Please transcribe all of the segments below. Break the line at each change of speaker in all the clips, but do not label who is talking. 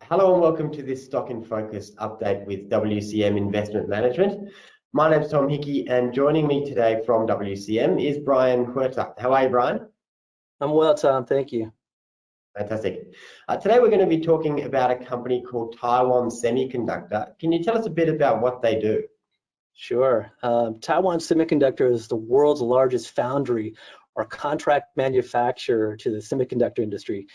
Hello and welcome to this Stock in Focus update with WCM Investment Management. My name's Tom Hickey and joining me today from WCM is Brian Huerta. How are you, Brian?
I'm well, Tom. Thank you.
Fantastic. Today we're going to be talking about a company called Taiwan Semiconductor. Can you tell us a bit about what they do?
Sure. Taiwan Semiconductor is the world's largest foundry or contract manufacturer to the semiconductor industry.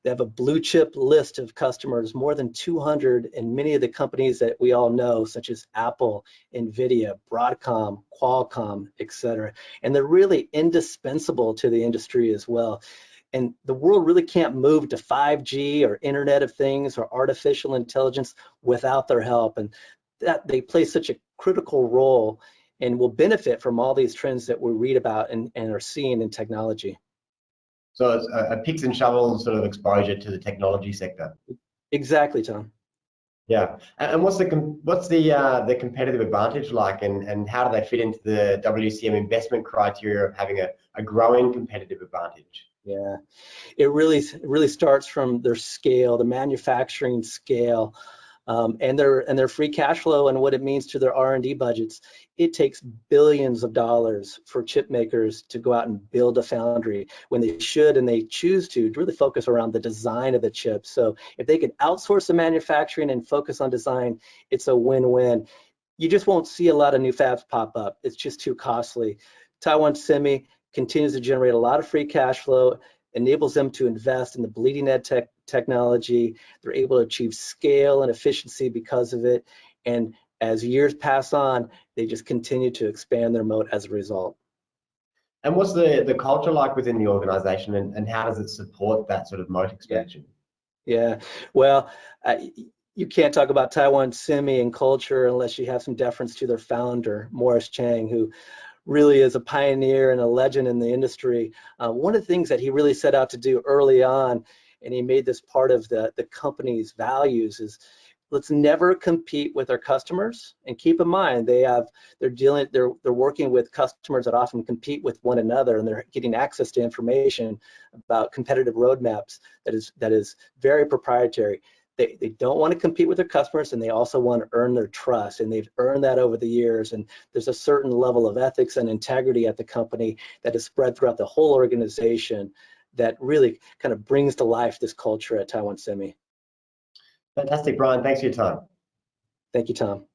They have a blue chip list of customers, more than 200, and many of the companies that we all know, such as Apple, NVIDIA, Broadcom, Qualcomm, etc. And they're really indispensable to the industry as well. And the world really can't move to 5G or Internet of Things or artificial intelligence without their help. And that they play such a critical role and will benefit from all these trends that we read about and are seeing in technology.
So it's a picks and shovels sort of exposure to the technology sector.
Exactly, Tom.
Yeah, and what's the competitive advantage like, and how do they fit into the WCM investment criteria of having a growing competitive advantage?
Yeah, it really starts from their scale, the manufacturing scale, and their free cash flow and what it means to their R&D budgets. It takes billions of dollars for chip makers to go out and build a foundry when they should and they choose to really focus around the design of the chip. So if they could outsource the manufacturing and focus on design, it's a win-win. You just won't see a lot of new fabs pop up. It's just too costly. Taiwan Semi continues to generate a lot of free cash flow, enables them to invest in the bleeding edge technology. They're able to achieve scale and efficiency because of it. And as years pass on, they just continue to expand their moat as a result.
And what's the culture like within the organization, and how does it support that sort of moat expansion?
Yeah. Well, you can't talk about Taiwan Semi and culture unless you have some deference to their founder, Morris Chang, who really is a pioneer and a legend in the industry. One of the things that he really set out to do early on, and he made this part of the company's values, is let's never compete with our customers. And keep in mind, they're working with customers that often compete with one another, and they're getting access to information about competitive roadmaps that is very proprietary. They don't want to compete with their customers, and they also want to earn their trust, and they've earned that over the years. And there's a certain level of ethics and integrity at the company that is spread throughout the whole organization that really kind of brings to life this culture at Taiwan Semi.
Fantastic, Brian. Thanks for your time.
Thank you, Tom.